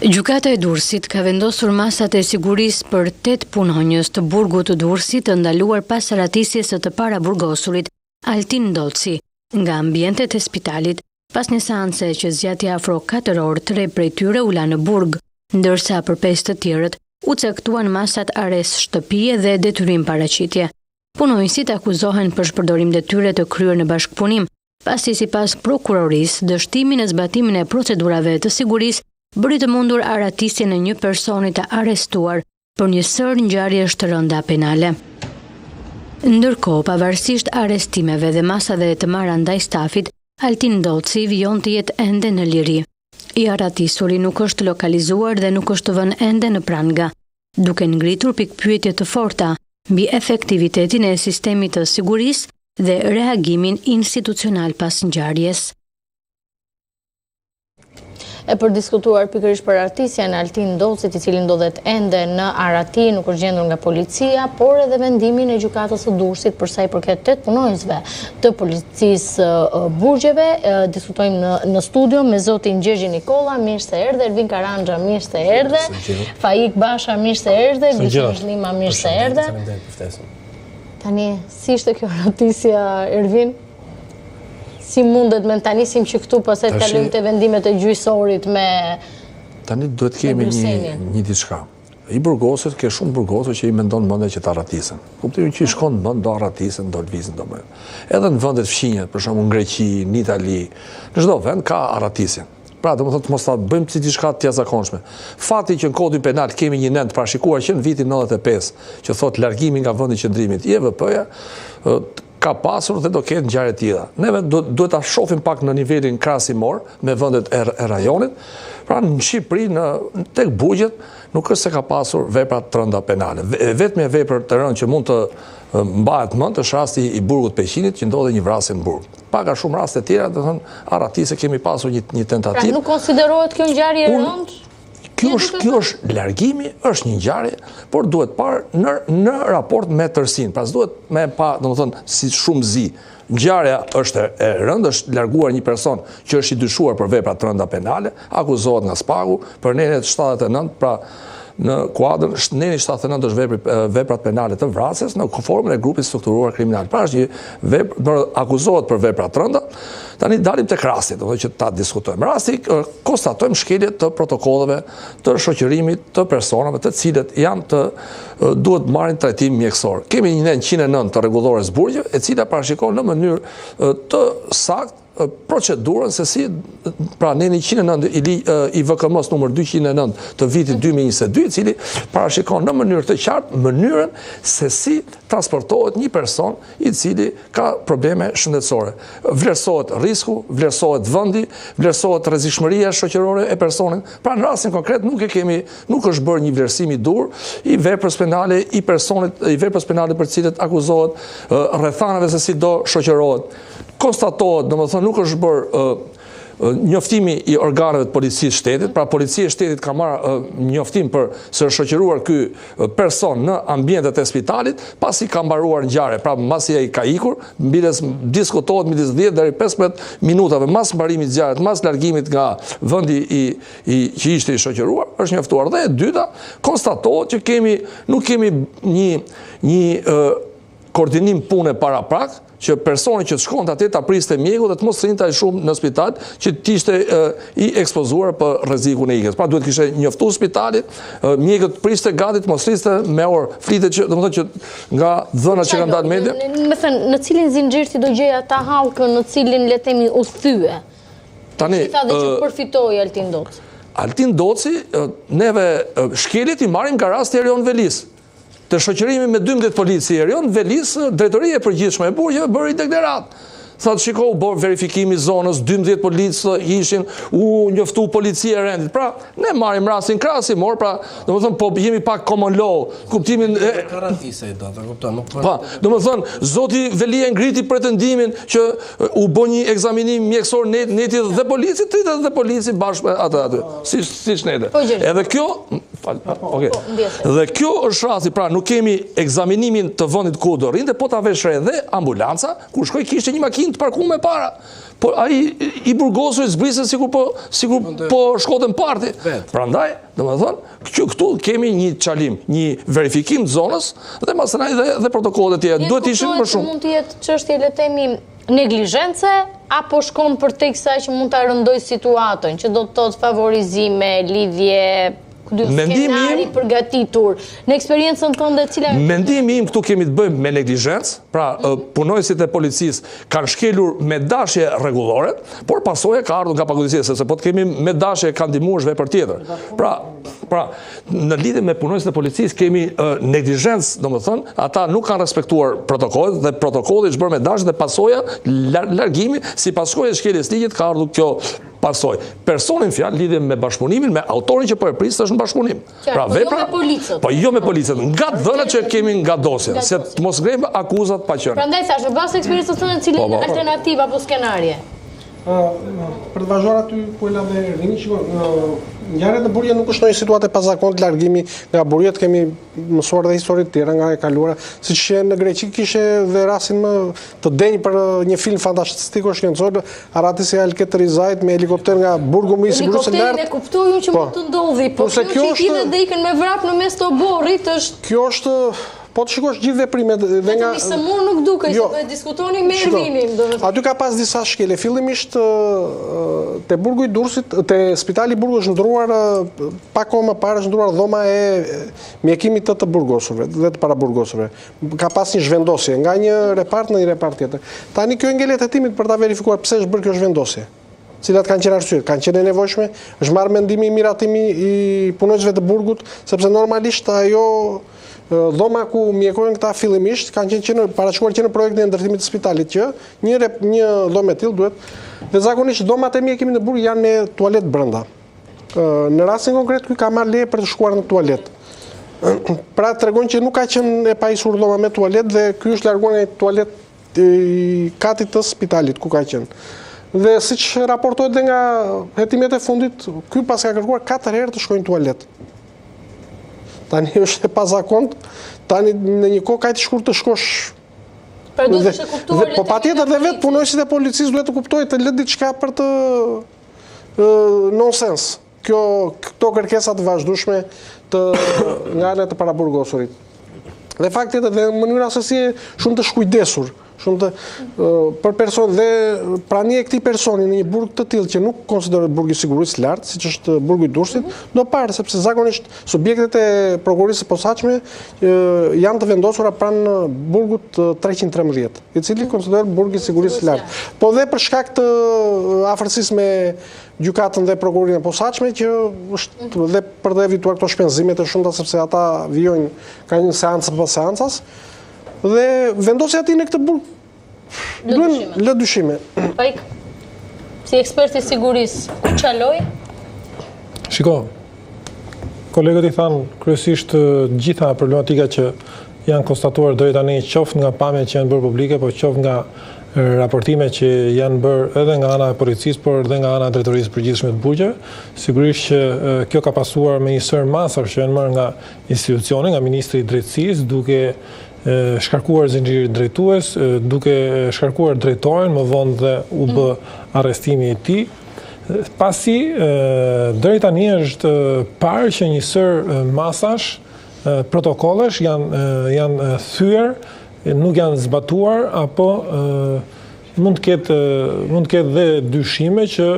Gjykata e Durrësit ka vendosur masat e sigurisë për 8 punonjës të burgut të Durrësit të ndaluar pas ratisjes së të paraburgosurit Altin Ndoci nga ambientet e spitalit pas një seance që zgjati afro 4 orë. 3 prej tyre u lanë në burg, ndërsa për 5 të tjerët u caktuan masat arestë shtëpie dhe detyrim paraqitje. Punonjësit akuzohen për shpërdorim detyre të kryer në bashkëpunim, pasi sipas prokurorisë dështimi në zbatimin e procedurave të sigurisë bëri të mundur aratisjen e një personi të arrestuar për një sër ngjarjesh të rënda penale. Ndërkohë, pavarësisht arrestimeve dhe masave të marra ndaj stafit, Altin Ndoci vijon të jetë ende në liri. I aratisuri nuk është lokalizuar dhe nuk është vënë ende në pranga, duke ngritur pikpyetje të forta mbi efektivitetin e sistemit të sigurisë dhe reagimin institucional pas ngjarjes. E për diskutuar pikërisht për artisjen e Altin Ndocit, i cili ndodhet ende në Arati, nuk është gjendur nga policia, por edhe vendimin e gjykatës së Durrësit për sa i përket 8 punonjësve të policisë burgjeve. Diskutojmë në studio me zotin Gjergj Nikolla, mirë se erdhe, Ervin Karanja, mirë se erdhe, Faik Basha, mirë se erdhe, Gjushën Zhlima, mirë se erdhe. Tani, si ishte kjo aratisja, Ervin? Si mundet me tani sim që këtu pastaj të kalojmë të vendimet e gjyqësorit me... Tani duhet kemi një diçka. I burgosit, ke shumë burgosur që i mendon mënde që të aratisen. Kuptojmë që i shkon mënd do aratisen, do lëvizin, do mënd. Edhe në vendet fqinjet, për shembull në Greqi, në Itali, në çdo vend ka aratisjen. Pra, do më thotë mos ta bëjmë si diçka të jashtëzakonshme. Fati që në kodin penal kemi një nen të parashikuar që në vitin 95, që thotë largimi nga vendi qëndrimit, JVP-ja, ka pasur dhe do ketë ngjarje të tilla. Neve duhet ta shohim pak në nivelin krahasimor me vendet e rajonit. Pra në Shqipëri, tek burgjet, nuk është se ka pasur vepra të rënda penale. Vetëm vepër të rëndë që mund të mbahet mend është rasti i burgut Peqinit që ndodhi një vrasje në burg. Paka shumë raste të tjera, do të thonë aratisë kemi pasur një tentativë. Pra nuk konsiderohet kjo ngjarje e rëndë? Kjo është largimi, është një ngjarje, por duhet parë në raport me tërsinë. Pra s'duhet me pa, domethënë, si shumë zi. Ngjarja është e rëndë, është larguar një person që është i dyshuar për vepra të rënda penale, akuzohet nga spagu për nenet 79, pra në kuadrën neni 79 është veprat penale të vrasjes në formën e grupit strukturuar kriminal. Pra është një akuzohet për vepra të rënda. Tani dalim tek rasti, do të thotë që ta diskutojmë. Rasti konstatojmë shkelje të protokolleve të shoqërimit të personave të cilët duhet marrin trajtim mjekësor. Kemi një nen 109 të rregullores burgjeve, e cila parashikon në mënyrë të saktë procedurën se si, pra neni 109 i VKM-s numër 209 të vitit 2022, i cili parashikon në mënyrë të qartë mënyrën se si transportohet një person i cili ka probleme shëndetësore. Vlerësohet risku, vlerësohet vendi, vlerësohet rrezikshmëria shoqërore e personit. Pra në rastin konkret nuk është bërë një vlerësim i dur i veprës penale i personit, i veprës penale për cilët akuzohet, rrethanave se si do shoqërohet. Konstatohet, domethënë nuk është bërë njoftimi i organeve të policisë shtetit, pra policia e shtetit ka marrë njoftim për së shoqëruar ky person në ambientet e spitalit, pasi ka mbaruar ngjarje, pra mbasi ai ka ikur, diskutohet midis 10 deri 15 minutave mas mbarimit të ngjarjes, mas largimit nga vendi që ishte i shoqëruar, është njoftuar. Dhe e dyta, konstatohet që nuk kemi një koordinim pune para prak, që personi që të shkonte atje ta priste mjeku dhe të mos rrinte ai shumë në spital që të ishte i ekspozuar për rrezikun e ikjes. Pra duhet kishte njoftuar spitalit, mjekët priste gati të mos rriste me orë, flitet që domethënë që nga dhënat që kanë dalë media. Me thënë, në cilin zinxhir ti do gjeja ta hallkën, në cilin le të themi u thye? Tani, si tha dhe që përfitoi Altin Ndoci. Altin Ndoci, neve shkelit i marrim nga rasti Erion Velis. Të shoqërimi me 12 polici erion, Velis, drejtoria e përgjithshme e burgjeve bëri deklarat. Thotë shiko, u bërë verifikimi zonës, 12 policë ishin, u njoftu policia e rendit. Pra, ne marrim rastin krahasimor, pra, domethënë po jemi pak common law, kuptimin e garantisë do ta kupton, nuk po. Pa, domethënë zoti Velia ngriti pretendimin që u bë një ekzaminim mjekësor neti dhe polici, dhe polici bashkë atë. Siç nete. Edhe kjo Dhe kjo është rasti, pra nuk kemi ekzaminimin të vendit ku do rrinte, po ta veshre edhe ambulanca, kur shkoi kishte një makinë të parkuar me para. Po ai i burgosur zbrisën sikur po shkoten parti. Prandaj, domethënë, këtu kemi një çalim, një verifikim të zonës dhe pastaj dhe protokollet e tjera. Duhet të ishin më shumë. Mund të jetë çështje le të themi neglizhence apo shkon për tek sa që mund ta rëndoj situatën, që do të thotë favorizime, lidhje skenari përgatitur, në eksperiencën tënde cila... Mendimi im këtu kemi të bëjmë me neglizhencë, pra punojësit e policisë kanë shkelur me dashje rregullore, por pasoja ka ardhur nga paguditësia, sepse po të kemi me dashje kanë ndihmuar vepër tjetër. Pra, në lidhje me punojësit e policisë kemi neglizhencë, domethënë, ata nuk kanë respektuar protokollet dhe protokolli është bërë me dashje dhe pasoja largimi si paskojë e shkeljes ligjit ka ardhur kjo pasoj. Personin fjalë lidhje me bashkëpunimin, me autorin që po e prisë është në bashkëpunim. Pra vepra, po jo me policët, nga dhënat që kemi nga dosja, se të mos ngrejmë akuzat pa qenë. Prandaj thash, në bazë të eksperiencës tënde, cilën alternativë apo skenarje? Për të vazhduar aty ku e la dhe Rini, ngjarjet në burje nuk është një situatë e pazakontë largimi nga burjet, kemi mësuar dhe histori të tjera nga e kaluara, siç në Greqi kishte dhe rastin më të denj për një film fantastik shkencor, Aratis e Alket Rizait me helikopter nga burgu më i sigurisë së lartë. Helikopterin e kuptoj unë që mund të ndodhi, po kjo që i dhe ikën me vrap në mes të oborrit është... Kjo është... Po të shikosh gjithë veprimet dhe nga... Se mur nuk duke, se po e diskutoni me Ervinin. Aty ka pas disa shkele. Fillimisht te burgu i Durrësit, te spitali burgu është ndruar, pak kohë më parë është ndruar dhoma e mjekimit të burgosurve dhe të paraburgosurve. Ka pas një zhvendosje nga një repart në një repart tjetër. Tani kjo ngelet e timit për ta verifikuar pse është bërë kjo zhvendosje, cilat kanë qenë arsyet, kanë qenë e nevojshme, është marrë mendimi i miratimi i punojësve të burgut, sepse normalisht ajo dhoma ku mjekojnë këta fillimisht kanë parashkuar që në projektin e ndërtimit të spitalit që një dhomë e tillë duhet, dhe zakonisht dhomat e mjekimit në burg janë me tualet brenda. Në rastin konkret ky ka marrë leje për të shkuar në tualet. Pra tregon që nuk ka qenë e pajisur dhoma me tualet dhe ky është larguar nga tualet i katit të spitalit ku ka qenë. Dhe siç raportohet dhe nga hetimet e fundit, ky pas ka kërkuar 4 herë të shkojnë në tualet. Tani është e pazakont, tani në një kohë kaq të shkurtë të shkosh. Po patjetër dhe vetë punojësit e policisë duhet të kuptojnë të lë diçka për të nonsens. Këto kërkesa të vazhdueshme nga ana të paraburgosurit. Dhe fakti edhe dhe mënyra se si shumë të shkujdesur, për person dhe prania e këtij personi në një burg të tillë që nuk konsiderohet burg i sigurisë së lartë, siç është burgu i Durrësit, do parë sepse zakonisht subjektet e prokurorisë së posaçme janë të vendosura pranë burgut 313, i cili konsiderohet burg i sigurisë së lartë. Po dhe për shkak të afërsisë me gjykatën dhe prokurorinë e posaçme që është dhe për të evituar këto shpenzimet e shumta sepse ata vijojnë ka një seancë pas seancas. Dhe vendosja e tij në këtë burg lë dyshime. Pajk, si ekspert i sigurisë, ku çaloj? Shiko, kolegët i thanë kryesisht gjitha problematika që janë konstatuar deri tani, qoftë nga pamjet që janë bërë publike, po qoftë nga raportime që janë bërë edhe nga ana e policisë, por edhe nga ana e drejtorisë së përgjithshme të burgjeve. Sigurisht që kjo ka pasuar me një sër masash që janë marrë nga institucioni, nga Ministri i Drejtësisë, duke shkarkuar zinxhirin drejtues, duke shkarkuar drejtorin, më vonë dhe u bë arrestimi i tij. Pasi deri tani është parë që një sër masash protokollesh janë thyer, nuk janë zbatuar apo mund të ketë dhe dyshime që